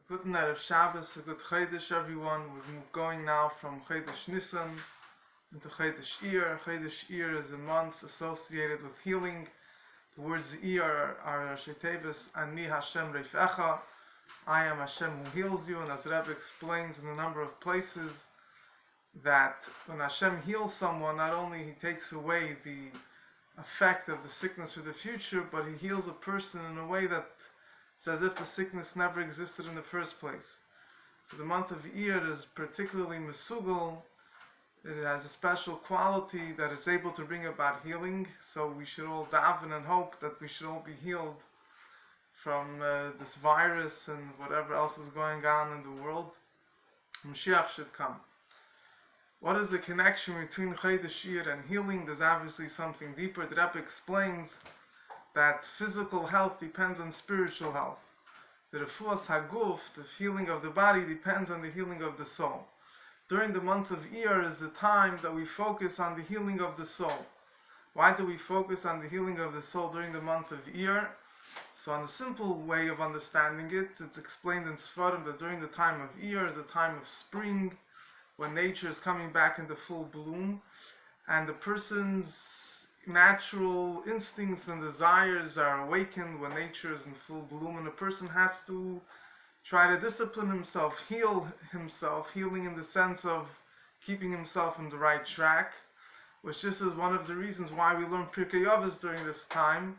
Good night of Shabbos, a good Chodesh everyone. We're going now from Chodesh Nisan into Chodesh Iyyar. Chodesh Iyyar is a month associated with healing. The words Iyyar are Shetevus Ani Hashem Reifecha. I am Hashem who heals you. And as Rebbe explains in a number of places, that when Hashem heals someone, not only he takes away the effect of the sickness for the future, but he heals a person in a way that it's as if the sickness never existed in the first place. So the month of Iyyar is particularly mesugal. It has a special quality that it's able to bring about healing. So we should all daven and hope that we should all be healed from this virus and whatever else is going on in the world. Mashiach should come. What is the connection between Chodesh Iyyar and healing? There's obviously something deeper. The Rebbe explains that physical health depends on spiritual health. The refuas haguf, the healing of the body, depends on the healing of the soul. During the month of Iyyar is the time that we focus on the healing of the soul. Why do we focus on the healing of the soul during the month of Iyyar? So on a simple way of understanding it, it's explained in Sfarim that during the time of Iyyar is a time of spring, when nature is coming back into full bloom, and the person's natural instincts and desires are awakened when nature is in full bloom, and a person has to try to discipline himself, heal himself, healing in the sense of keeping himself on the right track, which this is one of the reasons why we learn Pirkei Avos during this time,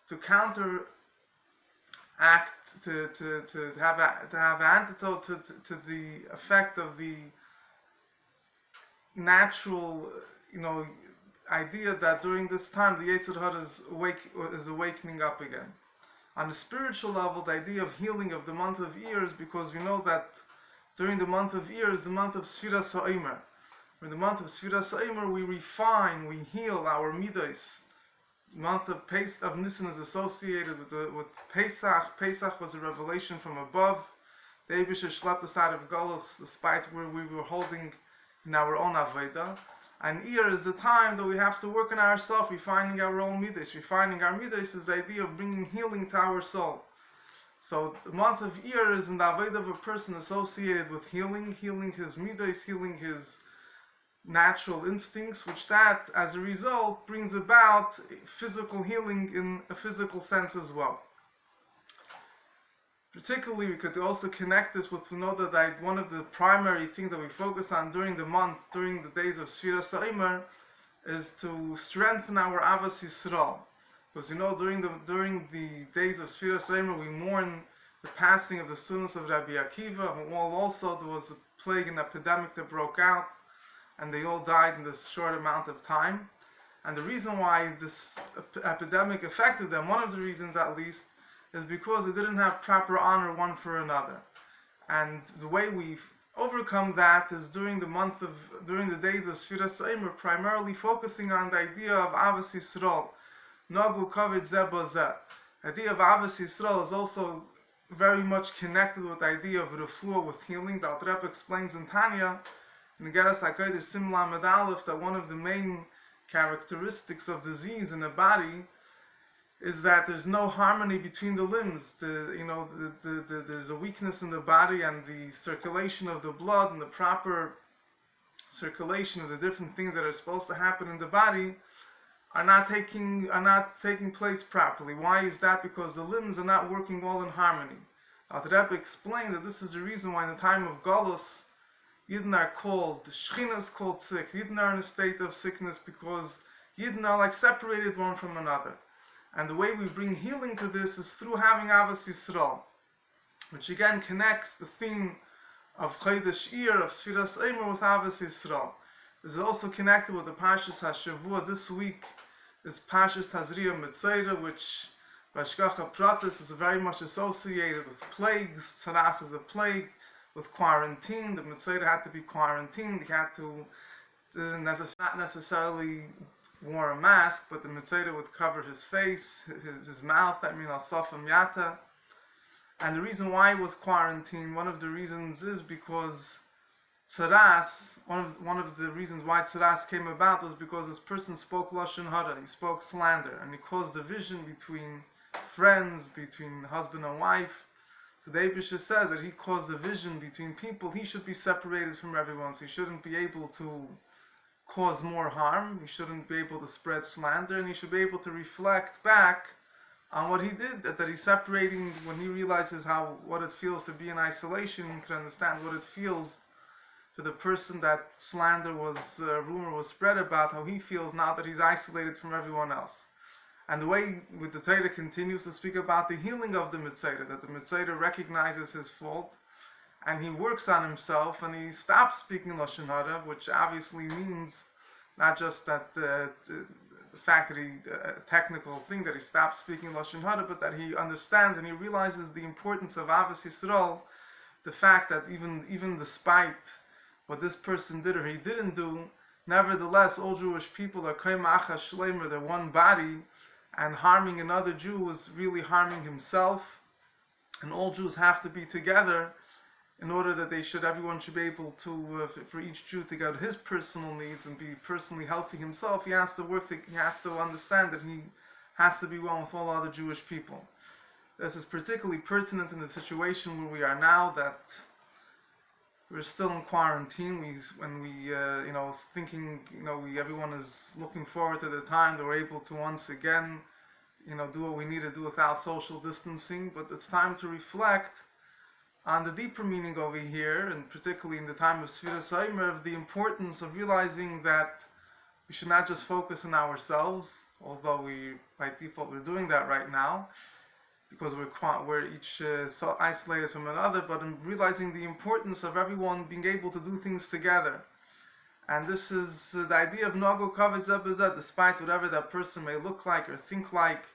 to counteract, to have an antidote to the effect of the natural, idea that during this time the Yetzer Hara is awakening up again. On a spiritual level, the idea of healing of the month of Iyyar is because we know that during the month of Iyyar is the month of Sfiras HaOmer. In the month of Sfiras HaOmer we refine, we heal our midos. The month of Nisan is associated with Pesach. Pesach was a revelation from above. The Eibusher schlepped us out of Golus despite where we were holding in our own Avodah. And Iyyar is the time that we have to work on ourselves, refining our own midos. Refining our midos is the idea of bringing healing to our soul. So the month of Iyyar is in the avodah of a person associated with healing his midos, healing his natural instincts, which that, as a result, brings about physical healing in a physical sense as well. Particularly, we could also connect this with, we know that one of the primary things that we focus on during the month, during the days of Sfiras HaOmer, is to strengthen our Ahavas Yisroel. Because during the days of Sfiras HaOmer, we mourn the passing of the students of Rabbi Akiva. Also, there was a plague and epidemic that broke out, and they all died in this short amount of time. And the reason why this epidemic affected them, one of the reasons at least, is because they didn't have proper honor one for another. And the way we overcome that is during the days of Sfiras HaOmer, primarily focusing on the idea of Ahavas Yisroel. Nagu kavod zeh bo zeh. The idea of Ahavas Yisroel is also very much connected with the idea of refuah, with healing. The Alter Rebbe explains in Tanya, in Igeras HaKodesh Sim Lamed Aleph, that one of the main characteristics of disease in the body is that there's no harmony between the limbs. There's a weakness in the body, and the circulation of the blood and the proper circulation of the different things that are supposed to happen in the body are not taking place properly. Why is that? Because the limbs are not working all in harmony. The Rebbe explained that this is the reason why in the time of Golus, Yidden are called, the Shechina is called sick. Yidden are in a state of sickness because Yidden are like separated one from another. And the way we bring healing to this is through having Ahavas Yisroel, which again connects the theme of Chodesh Iyyar, of Sfiras HaOmer, with Ahavas Yisroel. This is also connected with the Parshas HaShavua. This week is Parshas Tazria Mitzayra, which Bashgacha Pratis is very much associated with plagues. Tzaras is a plague, with quarantine. The Mitzayra had to be quarantined. He had to not necessarily wore a mask, but the Mitzayra would cover his face, his mouth, al safam yata. And the reason why he was quarantined, one of the reasons is because Tzaras, one of the reasons why Tzaras came about was because this person spoke Lashon Hara, he spoke slander, and he caused division between friends, between husband and wife. So the Eibusha says that he caused division between people. He should be separated from everyone, so he shouldn't be able to cause more harm. He shouldn't be able to spread slander, and he should be able to reflect back on what he did, that he's separating. When he realizes what it feels to be in isolation, he can understand what it feels for the person that rumor was spread about, how he feels now that he's isolated from everyone else. And the way with the Torah continues to speak about the healing of the Mitzayda, that the Mitzayda recognizes his fault, and he works on himself, and he stops speaking Lashon Hara, which obviously means not just that the fact that a technical thing that he stops speaking Lashon Hara, but that he understands and he realizes the importance of Ahavas Yisroel, the fact that even despite what this person did or he didn't do, nevertheless all Jewish people are Ahavas Shleimer, they're one body, and harming another Jew is really harming himself, and all Jews have to be together in order that everyone should be able to, for each Jew to get his personal needs and be personally healthy himself. He has to understand that he has to be one with all other Jewish people. This is particularly pertinent in the situation where we are now, that we're still in quarantine. Everyone is looking forward to the time that we're able to once again, do what we need to do without social distancing. But it's time to reflect on the deeper meaning over here, and particularly in the time of Sfiras Omer, of the importance of realizing that we should not just focus on ourselves, although by default we're doing that right now, because we're each so isolated from another, but in realizing the importance of everyone being able to do things together. And this is the idea of Nogo Kavod Zeh B'Zeh, despite whatever that person may look like or think like.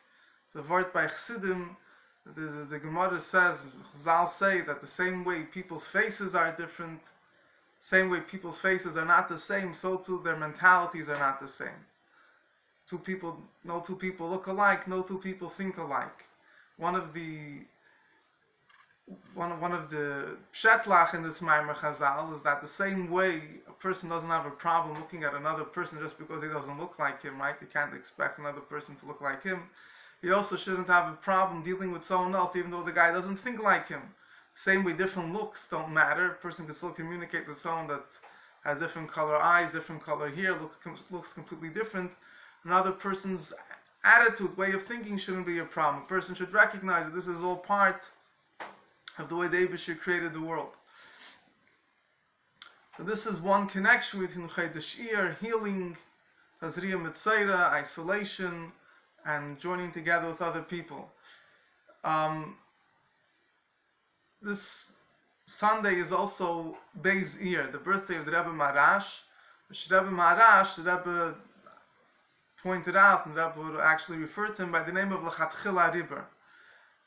The word by Chassidim, the Gemara says, Chazal say that the same way people's faces are different, same way people's faces are not the same, so too their mentalities are not the same. No two people look alike, no two people think alike. One of the pshetlach in this Maimer Chazal is that the same way a person doesn't have a problem looking at another person just because he doesn't look like him, right? You can't expect another person to look like him. He also shouldn't have a problem dealing with someone else even though the guy doesn't think like him. Same way different looks don't matter. A person can still communicate with someone that has different color eyes, different color hair, looks completely different. Another person's attitude, way of thinking shouldn't be a problem. A person should recognize that this is all part of the way the Eibusha created the world. So this is one connection between Iyyar, healing, Tazriya Mitzayra, isolation, and joining together with other people. This Sunday is also Beis Iyyar, the birthday of the Rebbe Maharash. The Rebbe pointed out, and the Rebbe actually referred to him by the name of L'chatchila Riber.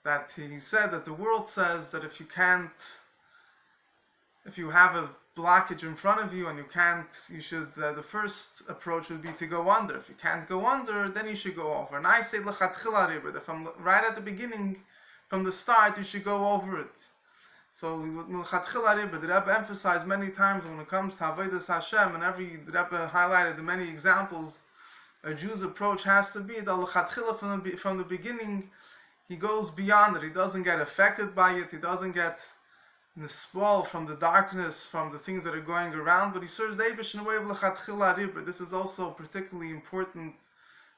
That he said that the world says that if you have a blockage in front of you and the first approach would be to go under. If you can't go under, then you should go over. And I say L'chatchila Riber, that right at the beginning, from the start, you should go over it. So L'chatchila Riber, the Rebbe emphasized many times when it comes to Avodas Hashem, and the Rebbe highlighted the many examples, a Jew's approach has to be that L'chatchila from the beginning, he goes beyond it. He doesn't get affected by it. He doesn't get nispal from the darkness, from the things that are going around, but he serves the Eibush in a way of L'chatchila Riber. This is also particularly important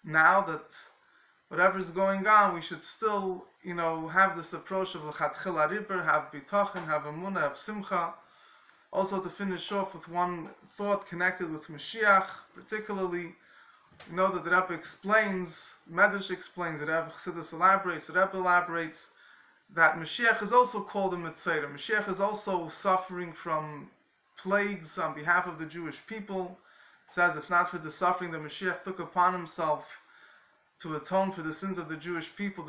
now that whatever is going on, we should still, have this approach of L'chatchila Riber, have bitachon, have emunah, have simcha. Also, to finish off with one thought connected with Mashiach, particularly, that the Rebbe explains, Medrash explains, the Rebbe Chassidus elaborates, the Rebbe elaborates, that Mashiach is also called a Mitzayra. Mashiach is also suffering from plagues on behalf of the Jewish people. It says, if not for the suffering that Mashiach took upon himself to atone for the sins of the Jewish people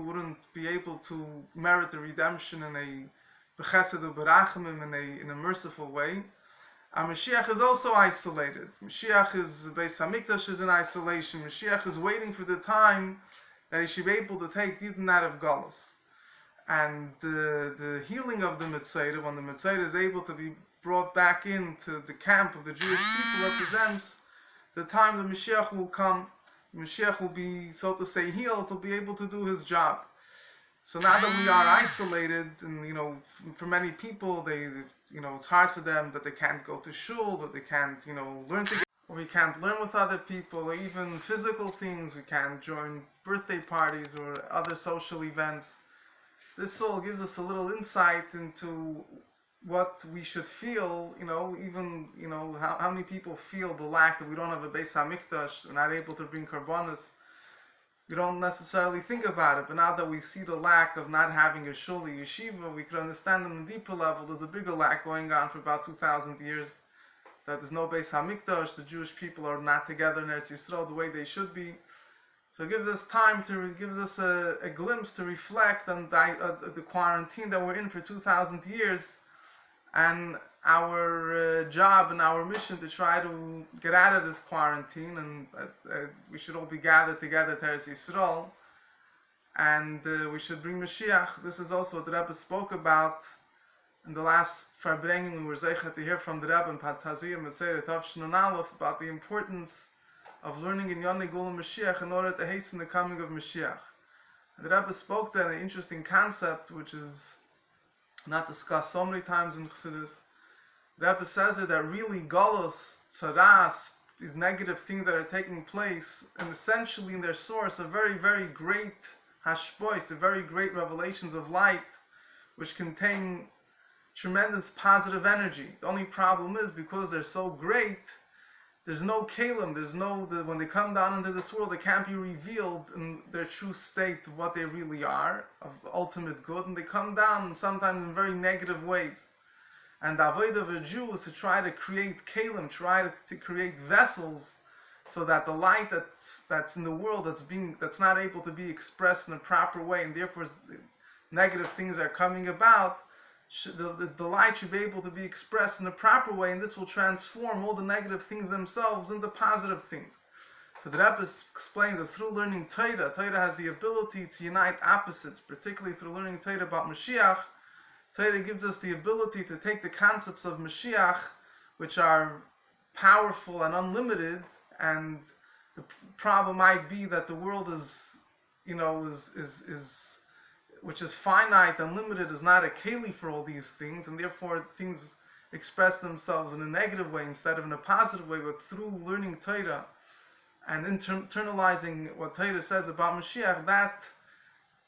wouldn't be able to merit the redemption in a b'chesed u'berachimim, in a merciful way. And Mashiach is also isolated. Mashiach is, Beis Hamikdash is in isolation. Mashiach is waiting for the time that he should be able to take Yidden out of Galus. And the healing of the Mitzayra, when the Mitzayra is able to be brought back into the camp of the Jewish people, represents the time that Mashiach will come. Mashiach will be, so to say, healed, to be able to do his job. So now that we are isolated, and for many people, it's hard for them that they can't go to shul, that they can't, learn together, or we can't learn with other people, or even physical things. We can't join birthday parties or other social events. This all gives us a little insight into what we should feel, how many people feel the lack that we don't have a Beis HaMikdash, we're not able to bring karbanos. We don't necessarily think about it, but now that we see the lack of not having a shul, a yeshiva, we can understand on a deeper level there's a bigger lack going on for about 2,000 years, that there's no Beis HaMikdash, the Jewish people are not together in Eretz Yisrael the way they should be. So it gives us time gives us a glimpse to reflect on the quarantine that we're in for 2,000 years, and our job and our mission to try to get out of this quarantine, and we should all be gathered together to Eretz Yisrael, and we should bring Mashiach. This is also what the Rebbe spoke about in the last Farbrengen. We were zeicha to hear from the Rebbe in Pataziyah Meseret Tavshin Aleph about the importance of learning in Yonei Gula Mashiach in order to hasten the coming of Mashiach. And the Rebbe spoke to an interesting concept which is not discussed so many times in Chassidus. The Rebbe says that really Golos, Tzaras, these negative things that are taking place, and essentially in their source are very, very great hashpois, the very great revelations of light, which contain tremendous positive energy. The only problem is, because they're so great, there's no kalim, when they come down into this world, they can't be revealed in their true state of what they really are, of ultimate good, and they come down sometimes in very negative ways. And the avodah of a Jew is to try to create kalim, try to create vessels, so that the light that's in the world, that's not able to be expressed in a proper way, and therefore negative things are coming about, the light should be able to be expressed in a proper way, and this will transform all the negative things themselves into positive things. So the Rebbe explains that through learning Torah has the ability to unite opposites, particularly through learning Torah about Mashiach. Torah gives us the ability to take the concepts of Mashiach, which are powerful and unlimited, and the problem might be that the world which is finite and limited, is not a keli for all these things, and therefore things express themselves in a negative way instead of in a positive way. But through learning Torah and internalizing what Torah says about Mashiach, that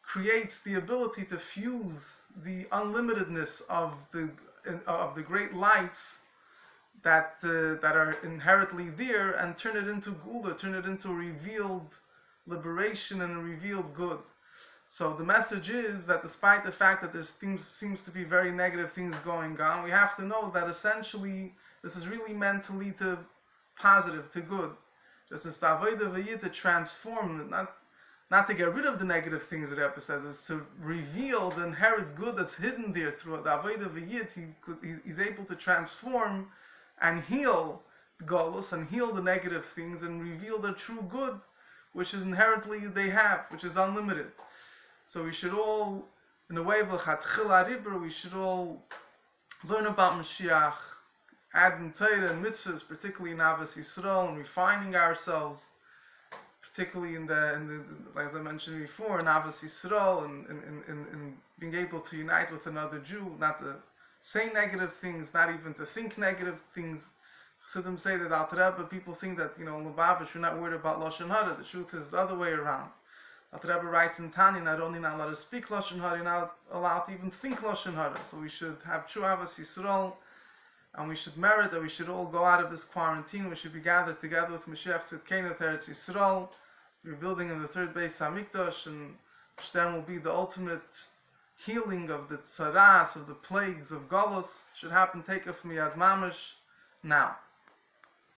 creates the ability to fuse the unlimitedness of the great lights that are inherently there, and turn it into gula, turn it into revealed liberation and a revealed good. So the message is that despite the fact that seems to be very negative things going on, we have to know that essentially this is really meant to lead to positive, to good. Just as the avodah v'yid, to transform, not to get rid of the negative things, that Rebbe says, is to reveal the inherent good that's hidden there through the avodah v'yid. He's able to transform and heal the galus and heal the negative things and reveal the true good, which is inherently they have, which is unlimited. So we should all, in the way of l'chatchila ribur, we should all learn about Mashiach, adding Torah and mitzvahs, particularly in Ahavas Yisroel, and refining ourselves, particularly in the as I mentioned before, in Ahavas Yisroel, and in being able to unite with another Jew, not to say negative things, not even to think negative things. Chassidim say that Alter Rebbe, people think that, in Lubavitch, we're not worried about Lashon Hara. The truth is the other way around. Alter Rebbe writes in Tanya, not only not allowed to speak Lashon Hara, you're not allowed to even think Lashon Hara. So we should have true Ahavas Yisroel, and we should merit that we should all go out of this quarantine. We should be gathered together with Mashiach Tzidkenu to Eretz Yisrael, the rebuilding of the third Beis HaMikdash, and which then will be the ultimate healing of the tzaras, of the plagues of Golos, should happen take off miyad mamish now.